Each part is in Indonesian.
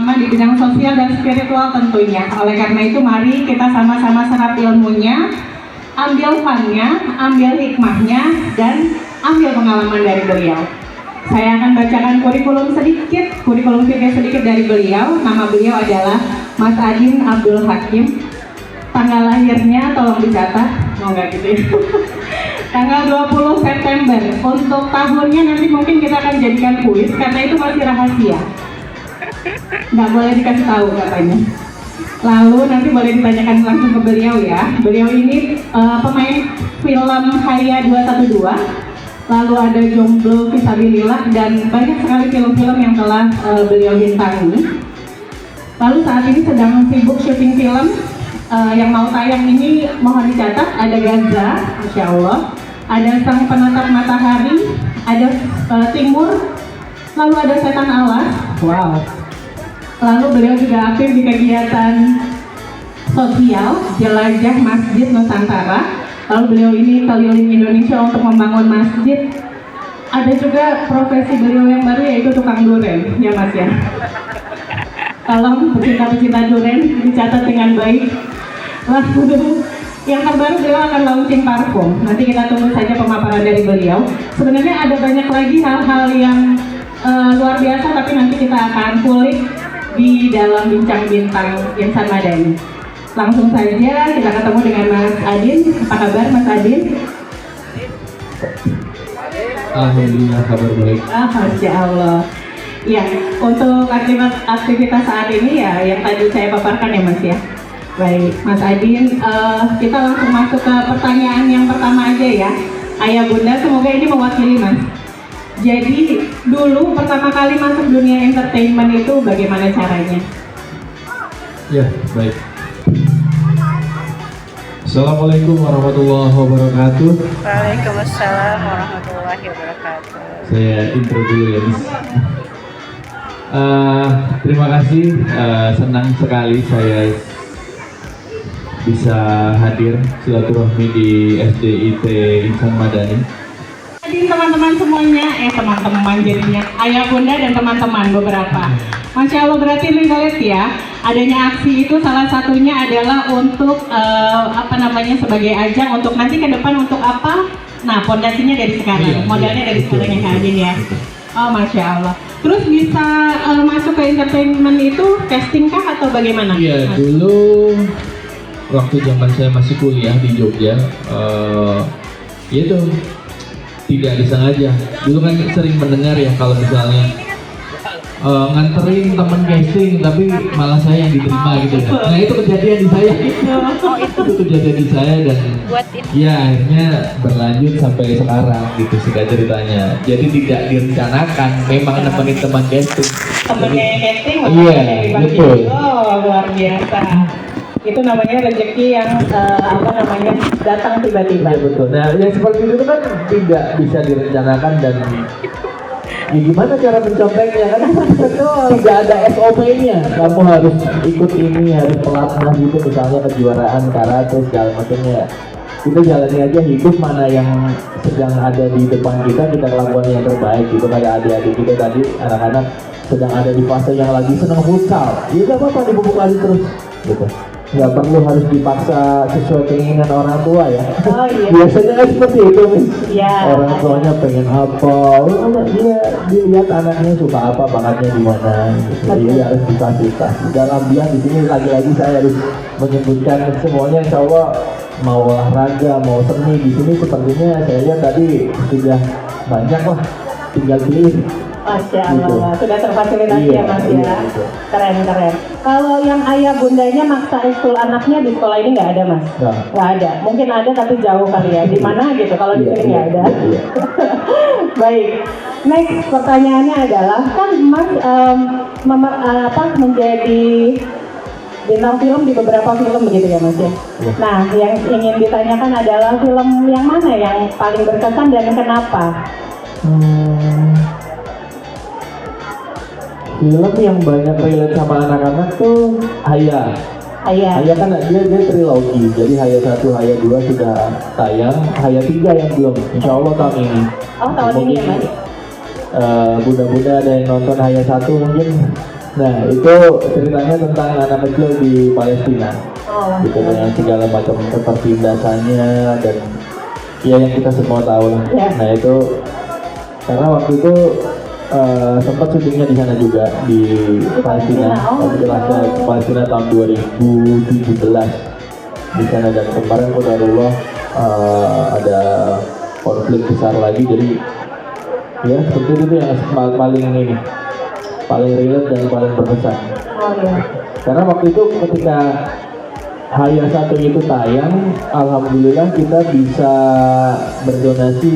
pengalaman di bidang sosial dan spiritual tentunya. Oleh karena itu mari kita sama-sama serap ilmunya, ambil fun-nya, ambil hikmahnya, dan ambil pengalaman dari beliau. Saya akan bacakan kurikulum fikih sedikit dari beliau. Nama beliau adalah Mas Adin Abdul Hakim. Tanggal lahirnya tolong dicatat, nggak gitu ya. Tanggal 20 September. Untuk tahunnya nanti mungkin kita akan jadikan kuis karena itu masih rahasia. Nggak boleh dikasih tahu katanya. Lalu nanti boleh ditanyakan langsung ke beliau ya. Beliau ini pemain film Haya 212. Lalu ada Jomblo Fisabilillah dan banyak sekali film-film yang telah beliau bintangi. Lalu saat ini sedang sibuk syuting film yang mau tayang ini, mohon dicatat, ada Gaza, Masya Allah, ada Sang Penatap Matahari, ada Timur, lalu ada Setan Alas, wow. Lalu beliau juga aktif di kegiatan sosial Jelajah Masjid Nusantara. Lalu beliau ini keliling Indonesia untuk membangun masjid. Ada juga profesi beliau yang baru yaitu tukang duren, ya Mas ya. Tolong pecinta-pecinta duren dicatat dengan baik. Lalu yang terbaru beliau akan launching parfum. Nanti kita tunggu saja pemaparan dari beliau. Sebenarnya ada banyak lagi hal-hal yang luar biasa, tapi nanti kita akan kulik di dalam bincang bintang Insan Madani. Langsung saja kita ketemu dengan Mas Adin. Apa kabar Mas Adin? Alhamdulillah kabar baik. Masya Allah. Ya, untuk aktivitas saat ini ya yang tadi saya paparkan ya Mas ya. Baik, Mas Adin, kita langsung masuk ke pertanyaan yang pertama aja ya. Ayah Bunda, semoga ini mewakili Mas. Jadi dulu pertama kali masuk dunia entertainment itu bagaimana caranya? Ya, baik. Assalamualaikum warahmatullahi wabarakatuh. Waalaikumsalam warahmatullahi wabarakatuh. Saya intro dulu ya, Miss. Terima kasih, senang sekali saya bisa hadir silaturahmi di SDIT Insan Madani. Jadi teman-teman semuanya, teman-teman jadinya ayah bunda dan teman-teman beberapa. Masya Allah, berarti lihat ya, adanya aksi itu salah satunya adalah untuk sebagai ajang untuk nanti ke depan untuk apa? Nah, fondasinya dari sekarang, modalnya dari sekarang yang Adin ya. Oh, Masya Allah. Terus bisa masuk ke entertainment itu casting kah atau bagaimana? Iya, dulu waktu zaman saya masih kuliah di Jogja, itu tidak disengaja. Dulu kan sering mendengar ya kalau misalnya nganterin temen casting tapi malah saya yang diterima gitu ya. Nah itu kejadian di saya. Itu kejadian di saya dan ya akhirnya berlanjut sampai sekarang gitu sih ceritanya. Jadi tidak direncanakan, memang nemenin teman casting. Temennya casting? Iya, betul. Oh, luar biasa. Itu namanya rezeki yang datang tiba-tiba. Iya betul. Nah yang seperti itu kan tidak bisa direncanakan dan ya gimana cara menconteknya kan? Betul. Tidak ada SOP-nya. Kamu harus ikut ini, harus pelatnas gitu misalnya kejuaraan karate segala macamnya. Kita jalani aja hidup, mana yang sedang ada di depan kita lakukan yang terbaik gitu. Kayak adik-adik kita tadi, anak-anak sedang ada di fase yang lagi senang futsal. Ya gak apa-apa, dipupuk lagi terus gitu. Nggak perlu harus dipaksa sesuai keinginan orang tua ya. Oh, iya. Biasanya kan seperti itu Miss. Ya, orang tuanya pengen apa, dia dilihat anaknya suka apa, bakatnya di mana gitu. Jadi harus difasilitasi. Dalam dia di sini lagi-lagi saya harus menyebutkan semuanya, insya Allah mau olahraga, mau seni di sini sepertinya saya lihat tadi sudah banyak lah, tinggal pilih. Masya Allah, gitu. Sudah terfasilitasi ya Mas ya. Gitu. Keren. Kalau yang ayah bundanya maksa ekskul anaknya di sekolah ini nggak ada Mas? Nggak ada. Mungkin ada tapi jauh kali ya. Di mana gitu? Kalau di sini nggak ada. Baik. Next pertanyaannya adalah kan Mas menjadi bintang film di beberapa film begitu ya Mas ya. Nah, yang ingin ditanyakan adalah film yang mana yang paling berkesan dan kenapa? Film yang banyak relate sama anak-anak tuh Haya kan dia trilogi, jadi Haya 1, Haya 2 sudah tayang, Haya 3 yang belum, insya Allah tahun ini. Oh, tahun ini ya Mas? Bunda-bunda ada yang nonton Haya 1 mungkin Nah itu ceritanya tentang anak kecil di Palestina, Oh, gitu dengan segala macam ketertindasannya dan ya yang kita semua tahu lah. Ya. Nah itu karena waktu itu sempat syutingnya di sana juga di Palestina. Oh, Waktu jelasnya ke Palestina tahun 2017 di sana, dan kemarin qadarullah ada konflik besar lagi, jadi ya seperti itu yang paling relate dan paling berkesan. Oh ya. Karena waktu itu ketika Haya 1 itu tayang, alhamdulillah kita bisa berdonasi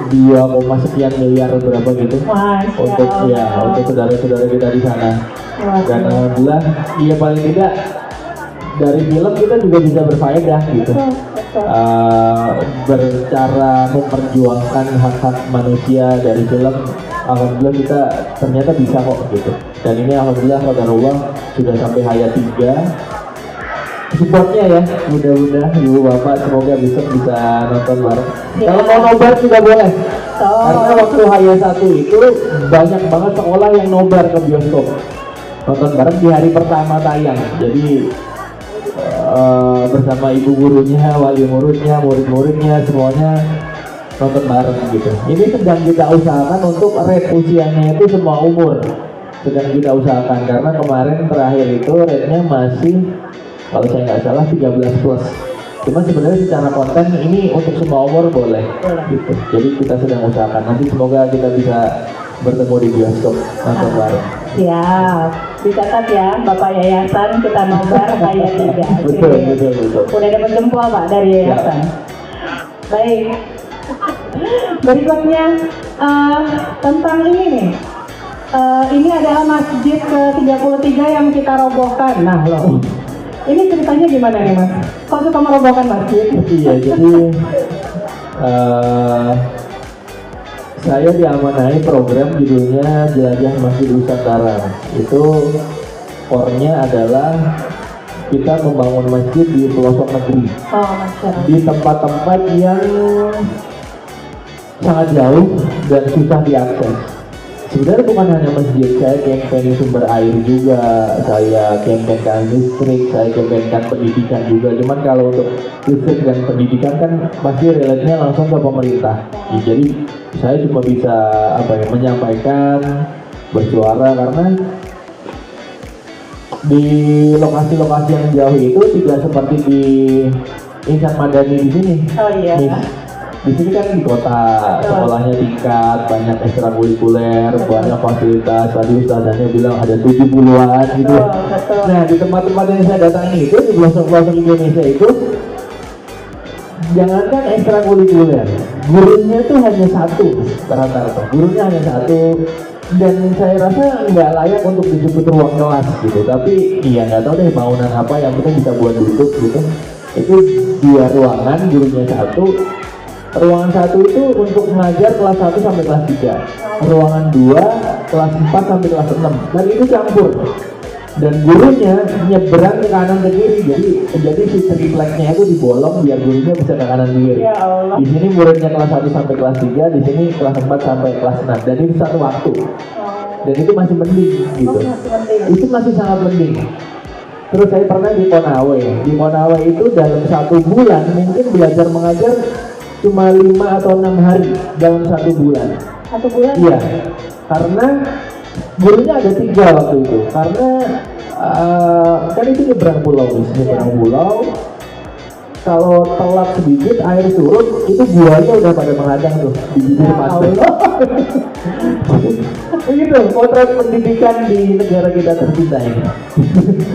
2, sekian miliar berapa gitu Masya untuk Allah. untuk saudara-saudara kita di sana. Wah, Dan alhamdulillah, iya paling tidak dari film kita juga bisa berfaedah gitu. betul, betul. Bercara memperjuangkan hak-hak manusia dari film, alhamdulillah kita ternyata bisa kok gitu. Dan ini alhamdulillah qadarullah sudah sampai Haya 3. Supportnya ya, mudah-mudahan ibu bapak semoga besok bisa nonton bareng. Ya. Kalau mau nobar juga boleh. Oh. Karena waktu Haya 1 itu banyak banget sekolah yang nobar ke bioskop nonton bareng di hari pertama tayang. Jadi bersama ibu gurunya, wali muridnya, murid-muridnya semuanya nonton bareng gitu. Ini sedang kita usahakan untuk rate usianya itu semua umur. Sedang kita usahakan karena kemarin terakhir itu rate-nya masih, kalau saya nggak salah 13 plus. Cuma sebenarnya secara konten ini untuk semua umur boleh gitu. Jadi kita sedang usahakan. Nanti semoga kita bisa bertemu di bioskop nonton bareng. Siap. Dicatat ya, Bapak Yayasan kita nobar Haya 3. Betul, betul, betul. Udah dapat jempol Pak dari Yayasan. Baik. Berikutnya tentang ini nih. Ini adalah masjid ke-33 yang kita robohkan. Nah loh. Ini ceritanya gimana nih Mas? Kok suka merobohkan masjid? Iya, jadi saya diamanahi program judulnya Jelajah Masjid Nusantara. Itu core-nya adalah kita membangun masjid di pelosok negeri, Oh, Masya Allah. di tempat-tempat yang sangat jauh dan susah diakses. Sebenarnya bukan hanya masjid, saya campaign sumber air juga, saya campaignkan listrik, saya campaignkan pendidikan juga. Cuman kalau untuk listrik dan pendidikan kan pasti relate-nya langsung ke pemerintah. Ya, jadi saya cuma bisa menyampaikan, bersuara, karena di lokasi-lokasi yang jauh itu tidak seperti di Insan Madani di sini. Oh iya. Di sini kan di kota, sekolahnya tingkat, banyak ekstrakurikuler, banyak fasilitas. Tadi ustazahnya bilang ada 70-an gitu. Betul. Nah, di tempat-tempat yang saya datangi itu, di pelosok-pelosok Indonesia itu, jangankan ekstrakurikuler, gurunya tuh hanya satu rata-rata. Gurunya hanya satu, dan saya rasa nggak layak untuk disebut ruang kelas gitu. Tapi iya nggak tahu deh bangunan apa yang penting bisa buat duduk gitu. Itu 2 ruangan, gurunya satu. Ruangan 1 itu untuk mengajar kelas 1 sampai kelas 3. Ruangan 2 kelas 4 sampai kelas 6. Dan itu campur. Dan gurunya nyebrang ke kanan ke kiri. Jadi si tripleknya itu dibolong biar gurunya bisa ke kanan ke kiri. Ya Allah. Di sini muridnya kelas 1 sampai kelas 3, di sini kelas 4 sampai kelas 6. Dan itu satu waktu. Dan itu masih mending gitu. Itu masih sangat mending. Terus saya pernah di Konawe. Di Konawe itu dalam 1 bulan mungkin belajar mengajar cuma 5 atau 6 hari dalam 1 bulan. 1 bulan? Iya, karena gurunya ada 3 waktu itu. Karena kan itu nyebrang pulau, kalau telat sedikit air surut, itu buaya udah pada menghadang tuh di bibir pantai. Begitu potret pendidikan di negara kita tercinta ini.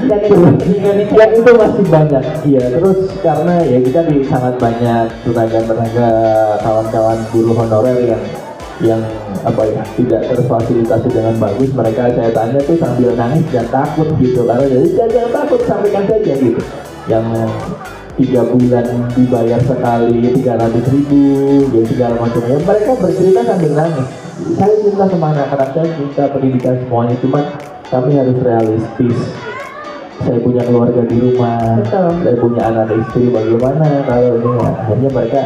Dan itu masih banyak. Iya, terus karena ya kita sangat banyak tenaga kawan-kawan guru honorer yang tidak terfasilitasi dengan bagus. Mereka saya tanya tuh sambil nangis dan takut gitu, karena jadi jangan takut, sampaikan saja gitu. Yang 3 bulan dibayar sekali 300.000 ya segala macamnya, mereka bercerita sambil nangis. Saya cinta sama anak-anak, saya cinta pendidikan semuanya, cuman kami harus realistis. Saya punya keluarga di rumah, saya punya anak istri, bagaimana kalau ini akhirnya mereka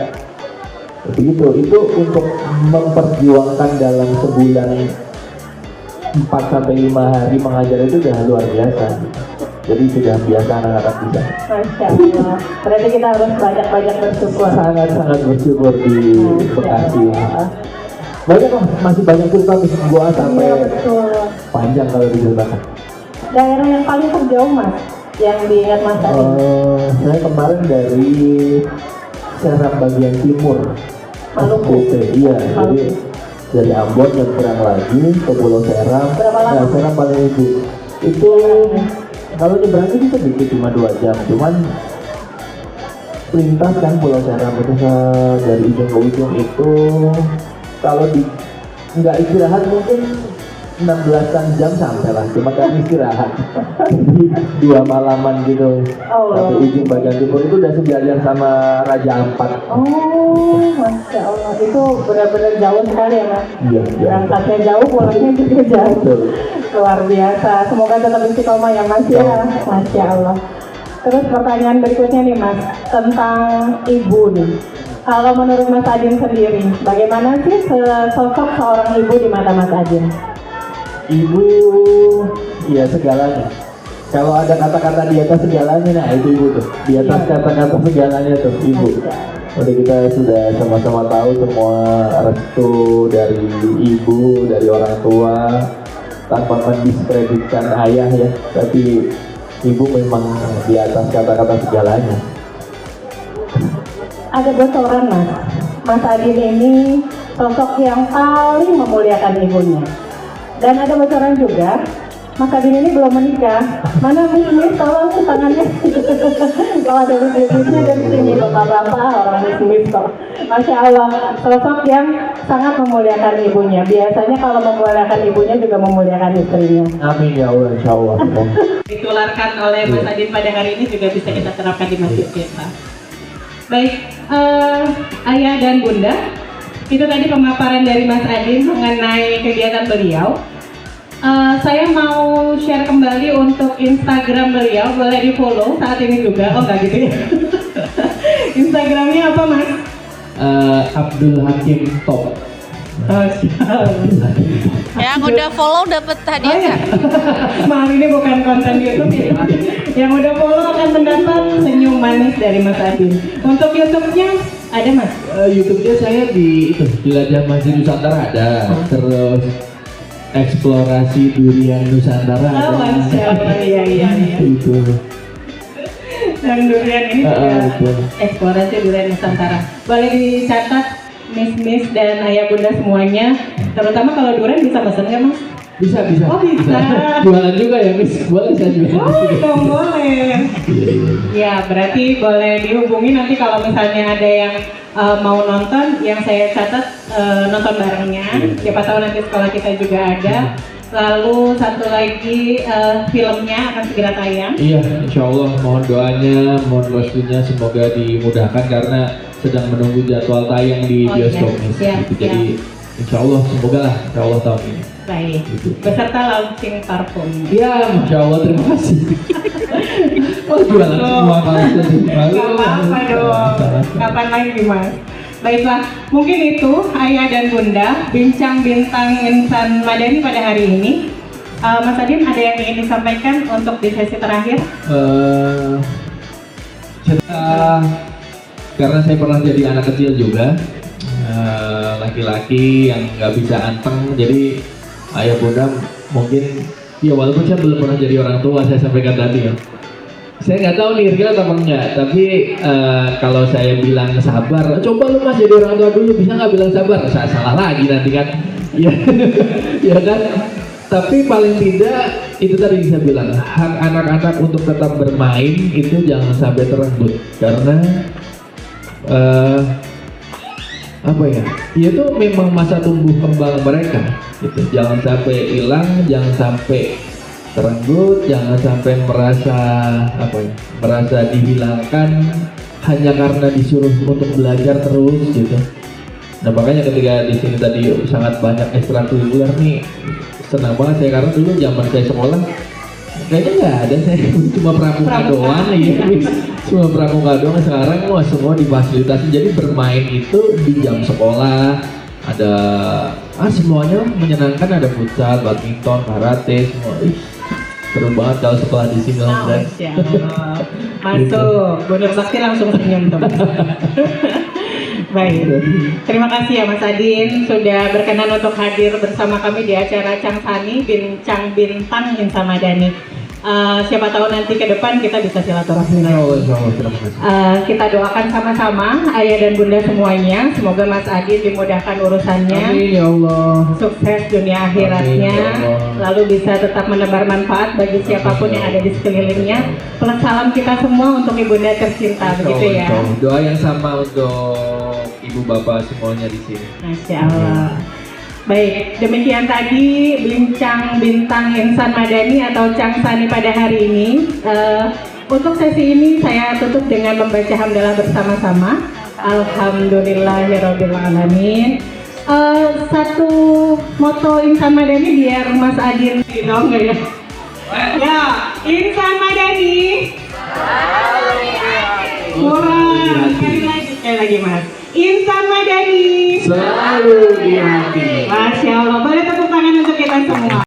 begitu. Itu untuk memperjuangkan dalam sebulan 4 sampai 5 hari mengajar itu udah luar biasa. Jadi sudah biasa anak-anak bisa. Masya Allah. Berarti kita harus banyak-banyak bersyukur. Sangat bersyukur di Masya Bekasi. Allah. Banyak lah, masih banyak cerita bisa gua sampai Iya betul. panjang kalau diceritakan. Daerah yang paling terjauh mas, yang diingat mas tadi. Saya kemarin dari Serang bagian timur. Maluku. SBT, iya. Jadi Maluku. dari Ambon nyebrang lagi ke Pulau Serang. Berapa lama? Nah, Serang paling itu kalau nyebrang itu sedikit cuma 2 jam. Cuman lintas kan Pulau Serang itu dari ujung ke ujung itu kalau di nggak istirahat mungkin 16-an jam sampai lah, cuma kan istirahat. Jadi 2 malaman gitu. Oh. Satu ujung bagian timur itu udah sejajar sama Raja Ampat. Oh, Masya Allah. Itu benar-benar jauh sekali ya mas. Iya, Berangkatnya jauh, pulangnya juga jauh. Betul. Luar biasa. Semoga tetap istiqomah ya mas ya. Masya Allah. Terus pertanyaan berikutnya nih mas, tentang ibu nih. Kalau menurut Mas Adin sendiri, bagaimana sih sosok seorang ibu di mata Mas Adin? Ibu, ya segalanya. Kalau ada kata-kata di atas segalanya, nah itu ibu tuh. Di atas kata-kata segalanya tuh ibu. Udah kita sudah sama-sama tahu semua restu dari ibu, dari orang tua, tanpa mendiskreditkan ayah ya. Tapi ibu memang di atas kata-kata segalanya. Ada bocoran mas, Mas Adin ini sosok yang paling memuliakan ibunya. Dan ada bocoran juga, Mas Adin ini belum menikah. Mana Miss tolong tangannya. Kalau ada Miss-Missnya dari sini bapak-bapak orang Miss kok. Masya Allah, sosok yang sangat memuliakan ibunya. Biasanya kalau memuliakan ibunya juga memuliakan istrinya. Amin ya Allah, insya Allah. Ditularkan oleh Mas Adin pada hari ini juga bisa kita terapkan di masjid kita. Baik, ayah dan bunda, itu tadi pemaparan dari Mas Adin mengenai kegiatan beliau. Saya mau share kembali untuk Instagram beliau, boleh di follow saat ini juga. Oh enggak gitu ya. Instagramnya apa mas? Abdul Hakim Top. Yang udah follow dapat hadiah nggak? Maaf ini bukan konten YouTube ya. Yang udah follow akan mendapat senyum manis dari Mas Adin. Untuk YouTube-nya ada mas? YouTube-nya saya di Jelajah Masjid Nusantara ada. Terus eksplorasi durian Nusantara ada. Oh, Masya Allah, iya. Itu. Dan durian ini juga betul. eksplorasi durian Nusantara. Boleh dicatat Miss dan ayah bunda semuanya, terutama kalau durian bisa pesen nggak mas? Bisa. Oh bisa. Jualan juga ya Miss, boleh saya jualan. Oh dong boleh. Ya berarti boleh dihubungi nanti kalau misalnya ada yang mau nonton, yang saya catat nonton barengnya. Siapa tahu nanti sekolah kita juga ada. Lalu satu lagi filmnya akan segera tayang. Iya, insya Allah mohon doanya, mohon restunya semoga dimudahkan karena sedang menunggu jadwal tayang di bioskop nih. Siap. Jadi insya Allah semoga lah, insya Allah tahun ini. Baik. Beserta launching parfum. Iya, insya Allah terima kasih. Oh jualan semua kalau Gak apa-apa dong. Kapan lagi mas? Baiklah, mungkin itu ayah dan bunda bincang bintang insan Madani pada hari ini. Mas Adin ada yang ingin disampaikan untuk di sesi terakhir? Karena saya pernah jadi anak kecil juga, laki-laki yang nggak bisa anteng, jadi ayah bunda mungkin ya walaupun saya belum pernah jadi orang tua, saya sampaikan tadi ya. Saya nggak tahu nih real atau enggak, tapi kalau saya bilang sabar, coba lu mas jadi orang tua dulu, bisa nggak bilang sabar? Salah lagi nanti kan, ya, ya kan. Tapi paling tidak itu tadi bisa bilang hak anak-anak untuk tetap bermain itu jangan sampai terenggut karena apa ya? Itu memang masa tumbuh kembang mereka, gitu. Jangan sampai hilang, jangan sampai terenggut, jangan sampai merasa apa ya, merasa dihilangkan hanya karena disuruh untuk belajar terus gitu. Nah makanya ketika di sini tadi sangat banyak ekstrakurikuler nih, senang banget saya karena dulu zaman saya sekolah kayaknya nggak ada, saya cuma pramuka doang ya, cuma pramuka doang. Sekarang semua difasilitasi, jadi bermain itu di jam sekolah ada Semuanya menyenangkan, ada futsal, badminton, karate, semua. Ih, seru banget kalau sekolah di sini Om. Masya Allah. Masuk, Bunda Bakti langsung senyum tuh. Baik, terima kasih ya Mas Adin sudah berkenan untuk hadir bersama kami di acara Cang Sani Bincang Bintang Insa Madani. Siapa tahu nanti ke depan kita bisa silaturahmi lagi. Oh, insya Allah, terima kasih. Kita doakan sama-sama ayah dan bunda semuanya. Semoga Mas Adin dimudahkan urusannya, Amin ya Allah. sukses dunia akhiratnya, Amin, ya Allah. lalu bisa tetap menebar manfaat bagi siapapun yang ada di sekelilingnya. Plus salam kita semua untuk ibunda tercinta, begitu ya. Insya Allah. Doa yang sama untuk ibu bapak semuanya di sini. Masya Allah. Baik, demikian tadi Bincang Bintang Insan Madani atau Cang Sani pada hari ini. Untuk sesi ini saya tutup dengan membaca hamdalah bersama-sama. Alhamdulillahirrabbilalamin. Satu moto Insan Madani biar Mas Adin dong ya. Ya, Insan Madani. Kurang, sekali lagi Mas. Insan Madani Selalu di hati. Masya Allah, boleh tepuk tangan untuk kita semua.